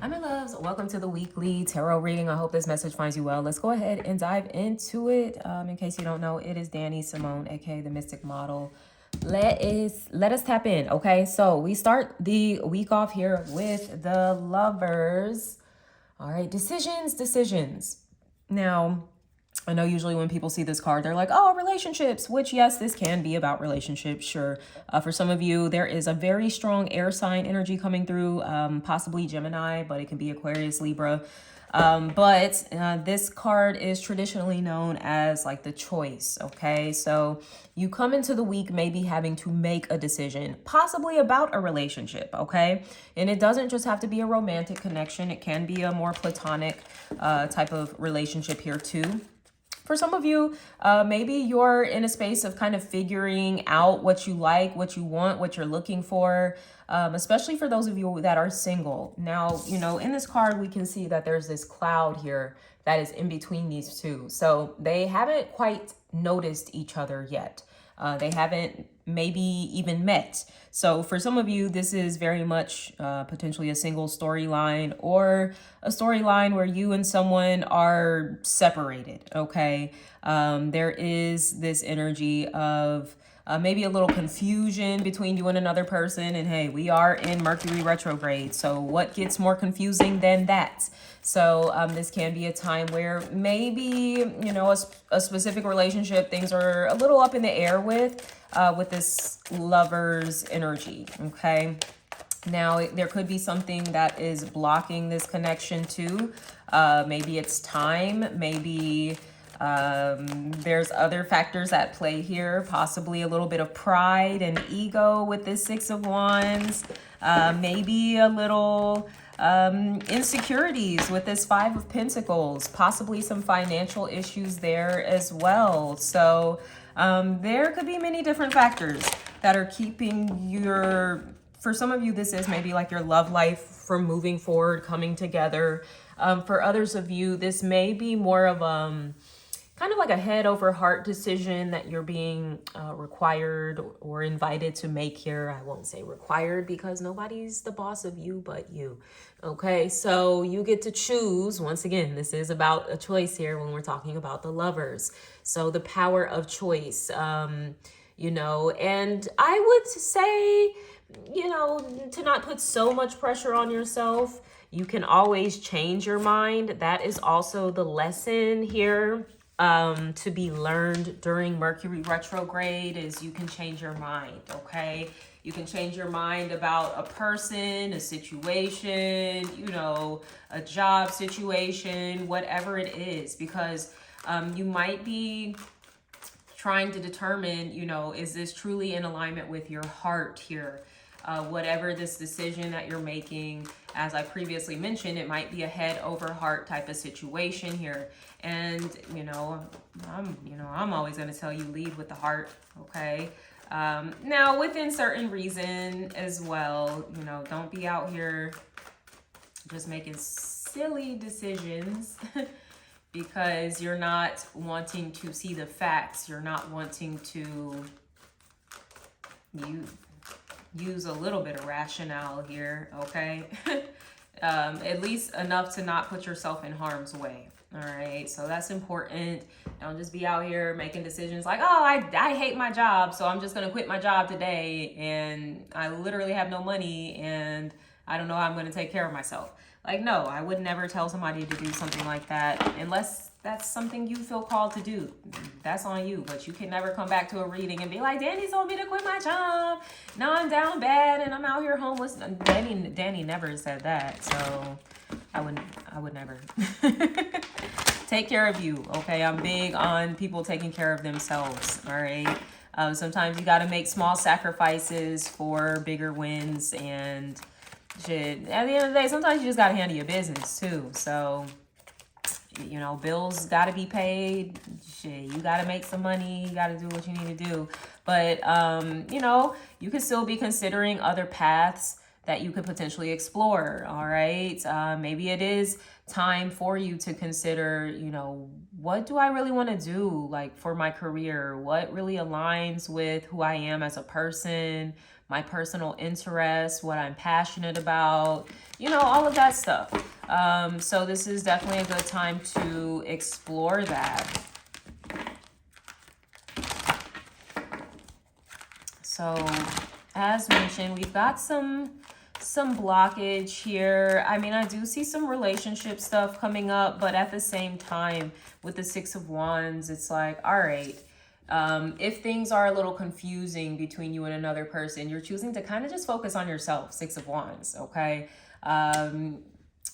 Hi, my loves. Welcome to the weekly tarot reading. I hope this message finds you well. Let's go ahead and dive into it. In case you don't know, it is Danny Simone, aka the Mystic Model. Let us tap in. Okay, so we start the week off here with the Lovers. All right, decisions. Now, I know usually when people see this card, they're like, oh, relationships, which, yes, this can be about relationships, sure. For some of you, there is a very strong air sign energy coming through, possibly Gemini, but it can be Aquarius, Libra. But this card is traditionally known as like the choice, okay? So you come into the week maybe having to make a decision, possibly about a relationship, okay? And it doesn't just have to be a romantic connection. It can be a more platonic type of relationship here too. For some of you, maybe you're in a space of kind of figuring out what you like, what you want, what you're looking for, especially for those of you that are single. Now, you know, in this card, we can see that there's this cloud here that is in between these two. So they haven't quite noticed each other yet. They haven't maybe even met. So for some of you, this is very much potentially a single storyline or a storyline where you and someone are separated, okay? There is this energy of maybe a little confusion between you and another person. And hey, we are in Mercury retrograde. So what gets more confusing than that? So this can be a time where maybe, you know, a specific relationship, things are a little up in the air with this lover's energy, okay? Now, there could be something that is blocking this connection too. Maybe it's time, maybe there's other factors at play here, possibly a little bit of pride and ego with this Six of Wands, maybe a little insecurities with this Five of Pentacles, possibly some financial issues there as well. So there could be many different factors that are keeping for some of you, this is maybe like your love life from moving forward, coming together. For others of you, this may be more of kind of like a head over heart decision that you're being required or invited to make here. I won't say required because nobody's the boss of you but you. Okay, so you get to choose. Once again, this is about a choice here when we're talking about the Lovers. So the power of choice, you know, and I would say, you know, to not put so much pressure on yourself. You can always change your mind. That is also the lesson here to be learned during Mercury retrograde is you can change your mind, okay? You can change your mind about a person, a situation, you know, a job situation, whatever it is, because you might be trying to determine, you know, is this truly in alignment with your heart here? Whatever this decision that you're making, as I previously mentioned, it might be a head over heart type of situation here. And, you know, I'm always going to tell you lead with the heart. Okay. Now within certain reason as well, you know, don't be out here just making silly decisions because you're not wanting to see the facts. You're not wanting to use a little bit of rationale here, okay? At least enough to not put yourself in harm's way, all right? So that's important. Don't just be out here making decisions like, oh, I hate my job, so I'm just gonna quit my job today, and I literally have no money, and I don't know how I'm gonna take care of myself. Like, no, I would never tell somebody to do something like that unless that's something you feel called to do. That's on you, but you can never come back to a reading and be like, Danny told me to quit my job. Now I'm down bad and I'm out here homeless. Danny never said that, so I would never. Take care of you, okay? I'm big on people taking care of themselves, all right? Sometimes you got to make small sacrifices for bigger wins, and shit, at the end of the day, sometimes you just got to handle your business too. So, you know, bills got to be paid. Shit, you got to make some money. You got to do what you need to do. But, you know, you could still be considering other paths that you could potentially explore, all right? Maybe it is time for you to consider, you know, what do I really want to do, like, for my career? What really aligns with who I am as a person, my personal interests, what I'm passionate about, you know, all of that stuff. So this is definitely a good time to explore that. So as mentioned, we've got some blockage here. I mean, I do see some relationship stuff coming up, but at the same time, with the Six of Wands, it's like, all right, if things are a little confusing between you and another person, you're choosing to kind of just focus on yourself. Six of Wands, okay?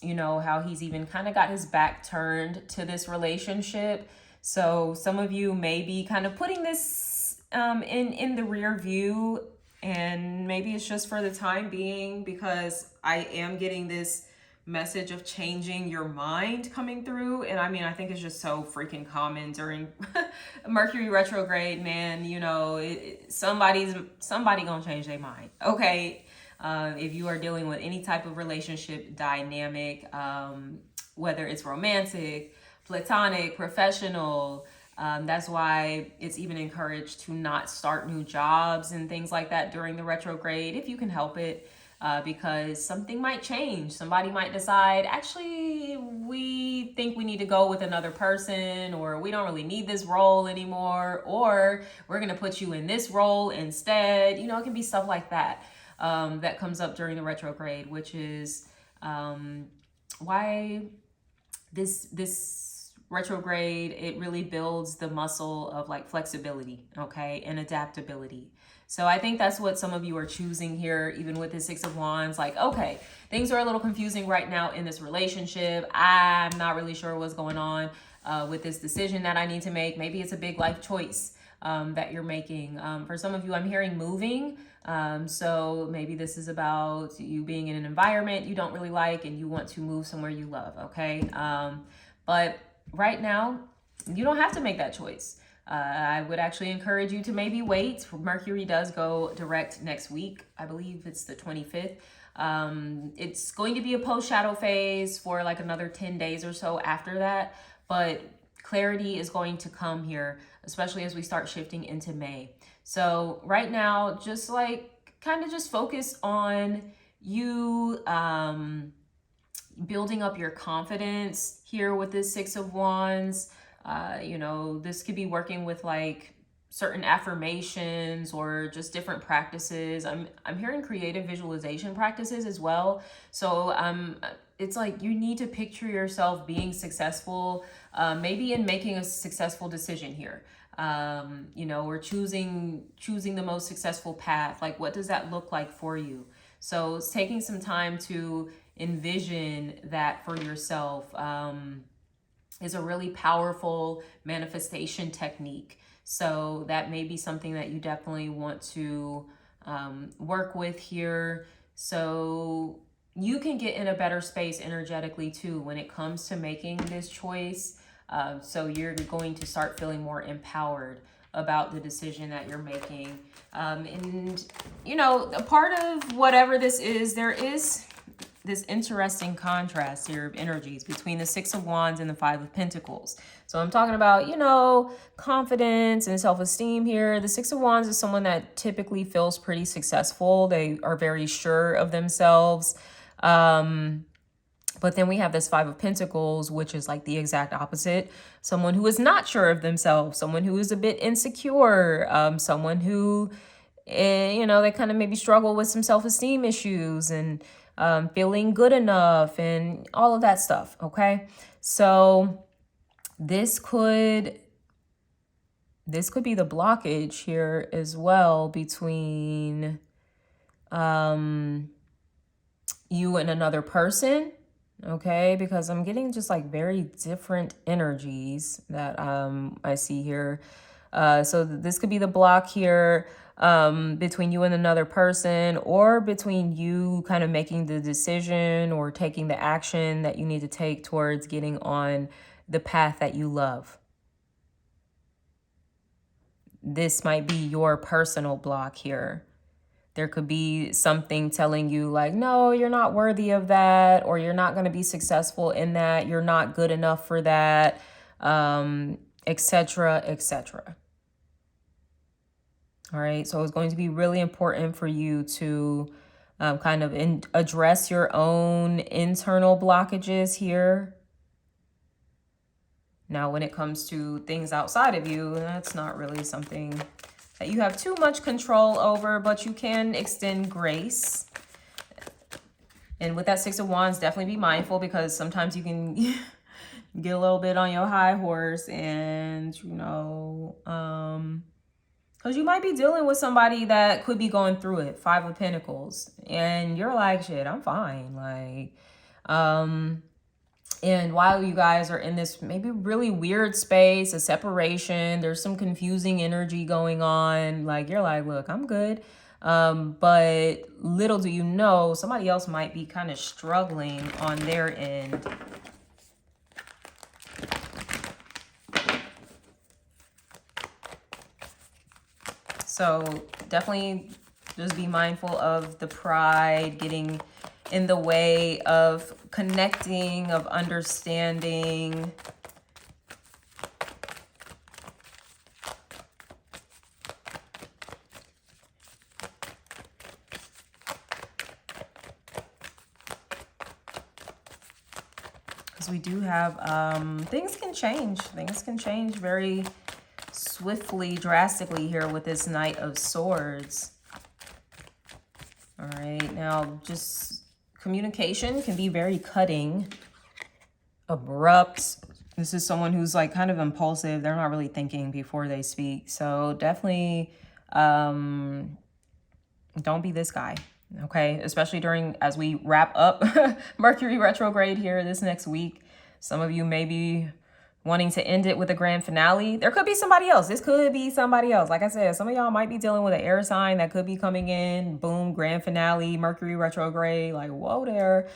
You know, how he's even kind of got his back turned to this relationship. So some of you may be kind of putting this in the rear view, and maybe it's just for the time being, because I am getting this message of changing your mind coming through. And I mean, I think it's just so freaking common during Mercury retrograde, man. You know, somebody gonna change their mind, okay? If you are dealing with any type of relationship dynamic, whether it's romantic, platonic, professional, that's why it's even encouraged to not start new jobs and things like that during the retrograde, if you can help it, because something might change. Somebody might decide, actually, we think we need to go with another person, or we don't really need this role anymore, or we're going to put you in this role instead. You know, it can be stuff like that. That comes up during the retrograde, which is why this retrograde, it really builds the muscle of like flexibility, okay, and adaptability. So I think that's what some of you are choosing here, even with the Six of Wands. Like, okay, things are a little confusing right now in this relationship. I'm not really sure what's going on with this decision that I need to make. Maybe it's a big life choice that you're making. For some of you, I'm hearing moving. So maybe this is about you being in an environment you don't really like and you want to move somewhere you love, okay? But right now, you don't have to make that choice. I would actually encourage you to maybe wait. Mercury does go direct next week. I believe it's the 25th. It's going to be a post-shadow phase for like another 10 days or so after that. But clarity is going to come here, especially as we start shifting into May. So right now, just like kind of just focus on you building up your confidence here with this Six of Wands. You know, this could be working with like certain affirmations or just different practices. I'm hearing creative visualization practices as well. So it's like you need to picture yourself being successful, maybe in making a successful decision here. You know, or choosing the most successful path. Like, what does that look like for you? So it's taking some time to envision that for yourself is a really powerful manifestation technique. So that may be something that you definitely want to work with here. So you can get in a better space energetically too when it comes to making this choice. So you're going to start feeling more empowered about the decision that you're making. And, you know, a part of whatever this is, there is this interesting contrast here of energies between the Six of Wands and the Five of Pentacles. So I'm talking about, you know, confidence and self-esteem here. The Six of Wands is someone that typically feels pretty successful. They are very sure of themselves. But then we have this Five of Pentacles, which is like the exact opposite. Someone who is not sure of themselves, someone who is a bit insecure, someone who, you know, they kind of maybe struggle with some self-esteem issues and feeling good enough and all of that stuff, okay? So this could be the blockage here as well between you and another person, okay? Because I'm getting just like very different energies that I see here. So this could be the block here between you and another person, or between you kind of making the decision or taking the action that you need to take towards getting on the path that you love. This might be your personal block here. There could be something telling you like, no, you're not worthy of that, or you're not going to be successful in that. You're not good enough for that, etc., etc. All right. So it's going to be really important for you to kind of address your own internal blockages here. Now, when it comes to things outside of you, that's not really something that you have too much control over, but you can extend grace. And with that Six of Wands, definitely be mindful, because sometimes you can get a little bit on your high horse, and, you know, because you might be dealing with somebody that could be going through it. Five of Pentacles. And you're like, shit, I'm fine. Like, and while you guys are in this maybe really weird space, a separation, there's some confusing energy going on. Like, you're like, look, I'm good. But little do you know, somebody else might be kind of struggling on their end. So definitely just be mindful of the pride getting in the way of connecting, of understanding. Because we do have, things can change. Things can change very swiftly, drastically here with this Knight of Swords. All right, now just communication can be very cutting, abrupt. This is someone who's like kind of impulsive. They're not really thinking before they speak. So definitely don't be this guy, okay? Especially as we wrap up Mercury retrograde here this next week. Some of you may be wanting to end it with a grand finale. There could be somebody else. This could be somebody else. Like I said, some of y'all might be dealing with an air sign that could be coming in. Boom, grand finale, Mercury retrograde. Like, whoa there.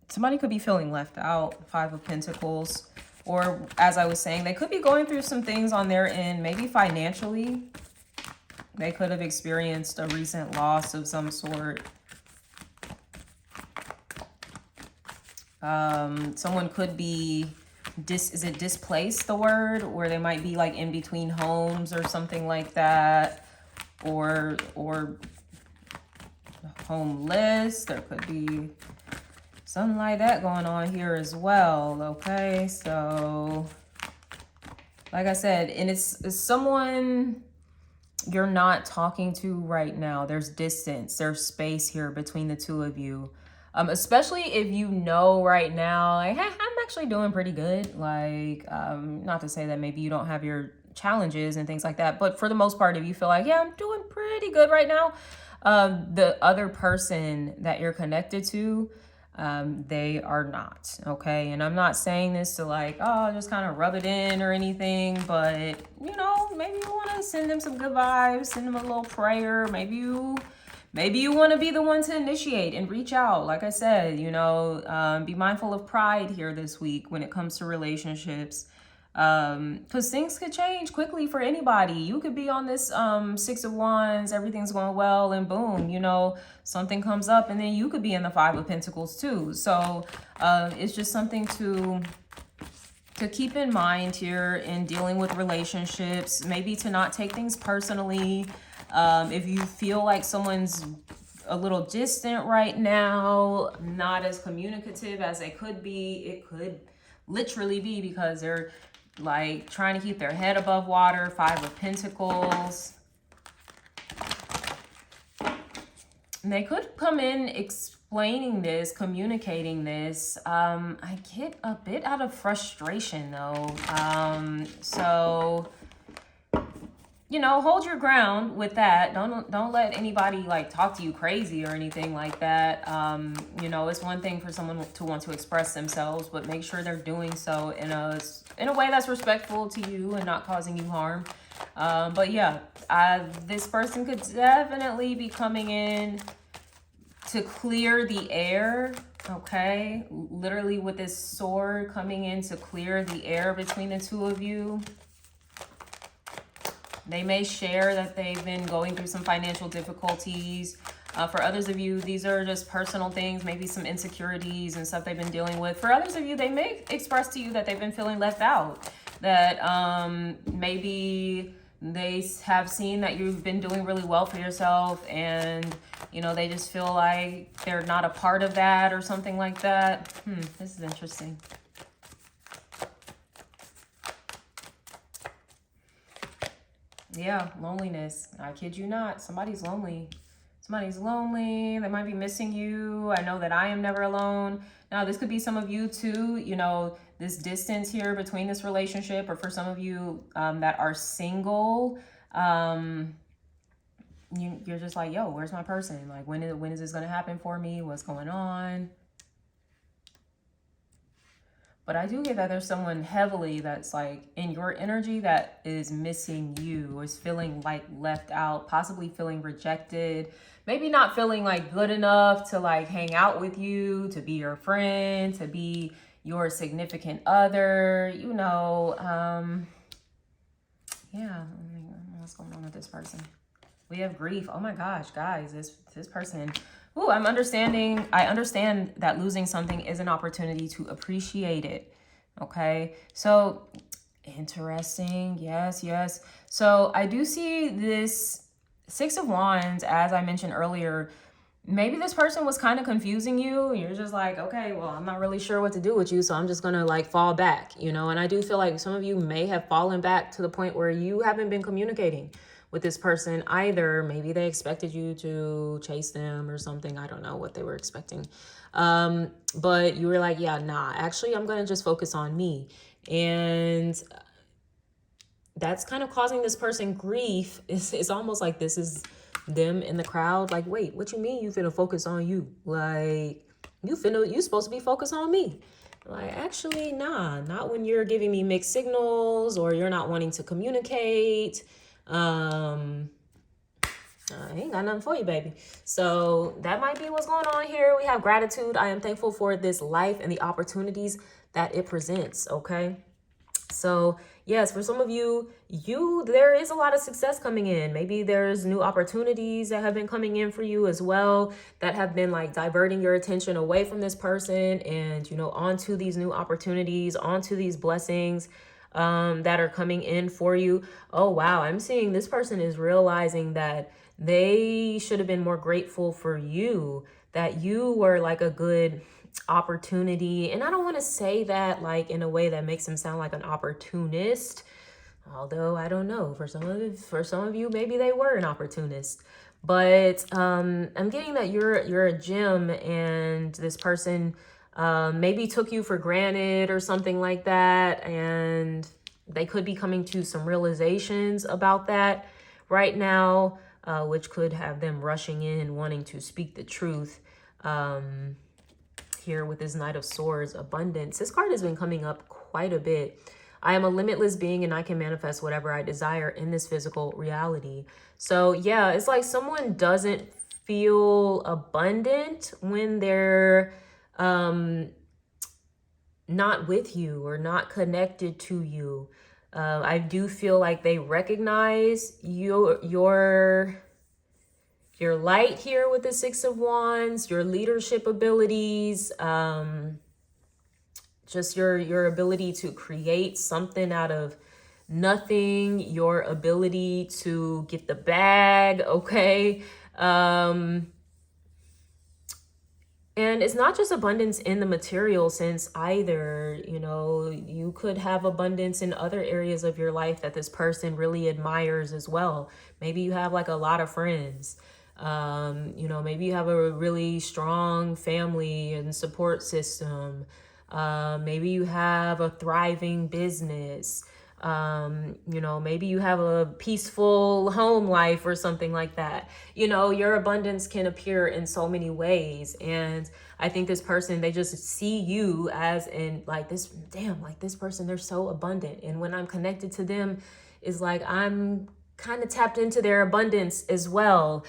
Somebody could be feeling left out. Five of Pentacles. Or as I was saying, they could be going through some things on their end, maybe financially. They could have experienced a recent loss of some sort. Someone could be is it displaced, the word, where they might be like in between homes or something like that, or homeless. There could be something like that going on here as well. Okay, so like I said, and it's someone you're not talking to right now. There's distance, there's space here between the two of you. Especially if you know right now, like, hey, I'm actually doing pretty good. Like, not to say that maybe you don't have your challenges and things like that, but for the most part, if you feel like, yeah, I'm doing pretty good right now, the other person that you're connected to, they are not, okay? And I'm not saying this to like, oh, just kind of rub it in or anything, but, you know, maybe you want to send them some good vibes, send them a little prayer. Maybe you want to be the one to initiate and reach out. Like I said, you know, be mindful of pride here this week when it comes to relationships. Because things could change quickly for anybody. You could be on this Six of Wands, everything's going well, and boom, you know, something comes up, and then you could be in the Five of Pentacles too. So it's just something to keep in mind here in dealing with relationships. Maybe to not take things personally. If you feel like someone's a little distant right now, not as communicative as they could be, it could literally be because they're like trying to keep their head above water. Five of Pentacles. And they could come in explaining this, communicating this. I get a bit out of frustration though. So, you know, hold your ground with that. Don't let anybody like talk to you crazy or anything like that. You know, it's one thing for someone to want to express themselves, but make sure they're doing so in a way that's respectful to you and not causing you harm. But yeah, this person could definitely be coming in to clear the air. Okay, literally with this sword coming in to clear the air between the two of you. They may share that they've been going through some financial difficulties. For others of you, these are just personal things, maybe some insecurities and stuff they've been dealing with. For others of you, they may express to you that they've been feeling left out. that maybe they have seen that you've been doing really well for yourself, and you know, they just feel like they're not a part of that or something like that. This is interesting. Yeah, loneliness. I kid you not. Somebody's lonely. Somebody's lonely. They might be missing you. I know that I am never alone. Now, this could be some of you too, you know, this distance here between this relationship, or for some of you that are single, you're just like, yo, where's my person? Like, when is this going to happen for me? What's going on? But I do get that there's someone heavily that's like in your energy that is missing you, is feeling like left out, possibly feeling rejected, maybe not feeling like good enough to like hang out with you, to be your friend, to be your significant other, you know. Yeah, what's going on with this person? We have grief. Oh my gosh, guys, this person. Ooh, I understand that losing something is an opportunity to appreciate it. Okay, so interesting. Yes. So I do see this Six of Wands, as I mentioned earlier. Maybe this person was kind of confusing you. You're just like, okay, well, I'm not really sure what to do with you, so I'm just gonna like fall back, you know. And I do feel like some of you may have fallen back to the point where you haven't been communicating with this person either. Maybe they expected you to chase them or something. I don't know what they were expecting. But you were like, yeah, nah, actually, I'm going to just focus on me. And that's kind of causing this person grief. It's almost like this is them in the crowd. Like, wait, what you mean you finna focus on you? Like, you supposed to be focused on me. Like, actually, nah, not when you're giving me mixed signals or you're not wanting to communicate. I ain't got nothing for you, baby. So that might be what's going on here. We have gratitude. I am thankful for this life and the opportunities that it presents. Okay. So yes, for some of you, there is a lot of success coming in. Maybe there's new opportunities that have been coming in for you as well, that have been like diverting your attention away from this person and, you know, onto these new opportunities, onto these blessings that are coming in for you. Oh, wow. I'm seeing this person is realizing that they should have been more grateful for you, that you were like a good opportunity. And I don't want to say that like in a way that makes them sound like an opportunist, although I don't know, for some of you maybe they were an opportunist. But I'm getting that you're a gem, and this person maybe took you for granted or something like that, and they could be coming to some realizations about that right now, which could have them rushing in wanting to speak the truth. Here with this Knight of Swords, abundance. This card has been coming up quite a bit. I am a limitless being and I can manifest whatever I desire in this physical reality. So yeah, it's like someone doesn't feel abundant when they're not with you or not connected to you. I do feel like they recognize your light here with the Six of Wands, your leadership abilities, just your ability to create something out of nothing, your ability to get the bag, okay? And it's not just abundance in the material sense either. You know, you could have abundance in other areas of your life that this person really admires as well. Maybe you have like a lot of friends. You know, maybe you have a really strong family and support system. Maybe you have a thriving business. You know, maybe you have a peaceful home life or something like that. You know, your abundance can appear in so many ways. And I think this person, they just see you as in like this, damn, like this person, they're so abundant. And when I'm connected to them, it's like I'm kind of tapped into their abundance as well.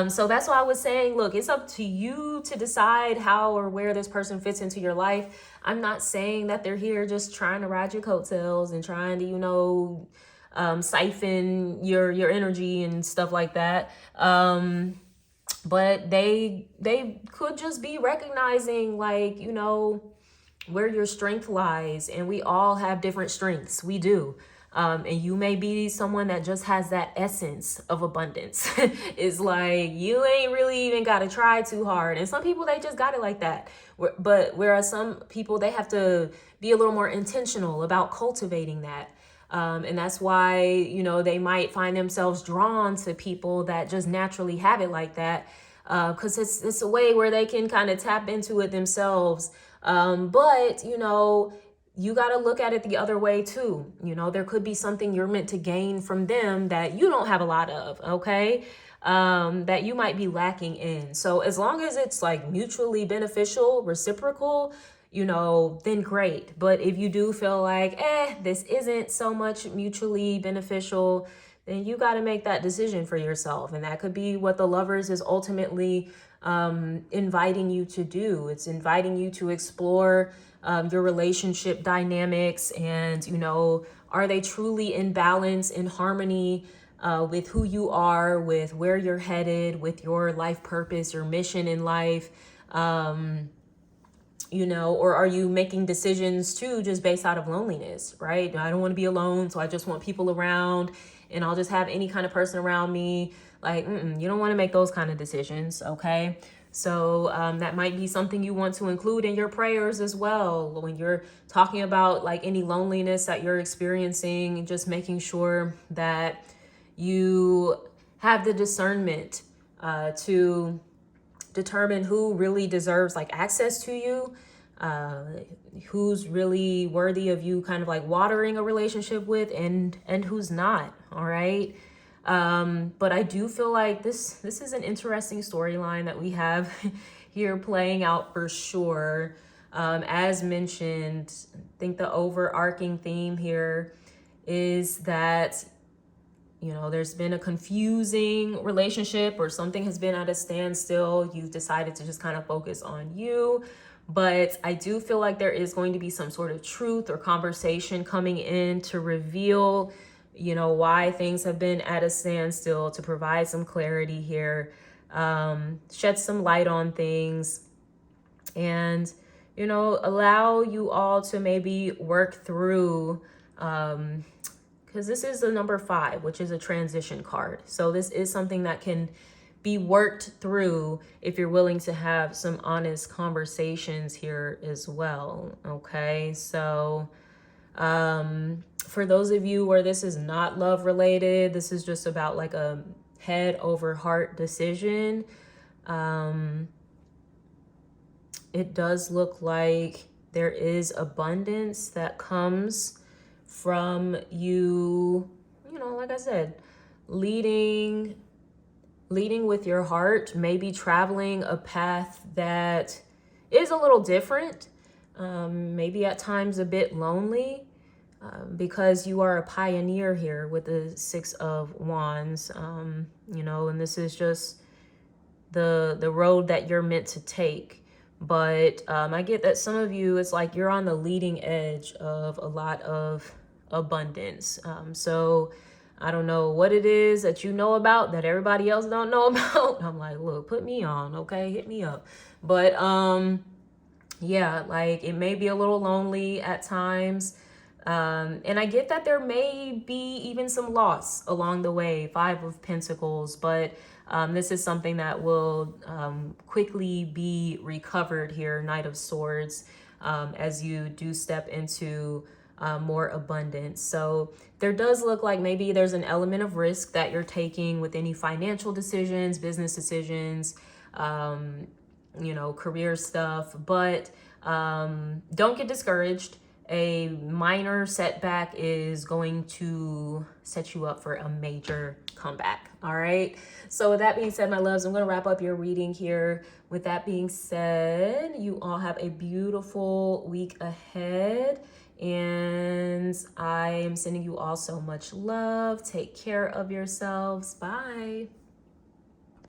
So that's why I was saying, look, it's up to you to decide how or where this person fits into your life. I'm not saying that they're here just trying to ride your coattails and trying to, you know, siphon your energy and stuff like that. But they could just be recognizing like, you know, where your strength lies. And we all have different strengths. We do. And you may be someone that just has that essence of abundance. It's like you ain't really even got to try too hard. And some people, they just got it like that. But whereas some people, they have to be a little more intentional about cultivating that. And that's why, they might find themselves drawn to people that just naturally have it like that. Because it's a way where they can kind of tap into it themselves. But you got to look at it the other way too. There could be something you're meant to gain from them that you don't have a lot of, okay? That you might be lacking in. So as long as it's like mutually beneficial, reciprocal, then great. But if you do feel like, this isn't so much mutually beneficial, then you got to make that decision for yourself. And that could be what the Lovers is ultimately inviting you to do. It's inviting you to explore your relationship dynamics and, are they truly in balance, in harmony with who you are, with where you're headed, with your life purpose, your mission in life, or are you making decisions too just based out of loneliness, right? I don't want to be alone, so I just want people around and I'll just have any kind of person around me. Like, you don't want to make those kind of decisions, okay? So that might be something you want to include in your prayers as well. When you're talking about like any loneliness that you're experiencing, just making sure that you have the discernment to determine who really deserves like access to you, who's really worthy of you kind of like watering a relationship with, and who's not. All right. But I do feel like this is an interesting storyline that we have here playing out for sure. As mentioned, I think the overarching theme here is that there's been a confusing relationship or something has been at a standstill. You've decided to just kind of focus on you. But I do feel like there is going to be some sort of truth or conversation coming in to reveal, why things have been at a standstill, to provide some clarity here, shed some light on things, and, allow you all to maybe work through, because this is the number 5, which is a transition card. So this is something that can be worked through if you're willing to have some honest conversations here as well. Okay, so for those of you where this is not love related, this is just about like a head over heart decision. It does look like there is abundance that comes from you, like I said, leading with your heart, maybe traveling a path that is a little different, maybe at times a bit lonely, because you are a pioneer here with the 6 of Wands, and this is just the road that you're meant to take. But I get that some of you, it's like you're on the leading edge of a lot of abundance. So I don't know what it is that you know about that everybody else don't know about. I'm like, look, put me on, okay? Hit me up. But yeah, like it may be a little lonely at times. And I get that there may be even some loss along the way, 5 of Pentacles, but this is something that will quickly be recovered here, Knight of Swords, as you do step into more abundance. So there does look like maybe there's an element of risk that you're taking with any financial decisions, business decisions, career stuff, but don't get discouraged. A minor setback is going to set you up for a major comeback. All right. So with that being said, my loves, I'm going to wrap up your reading here. With that being said, you all have a beautiful week ahead. And I am sending you all so much love. Take care of yourselves. Bye.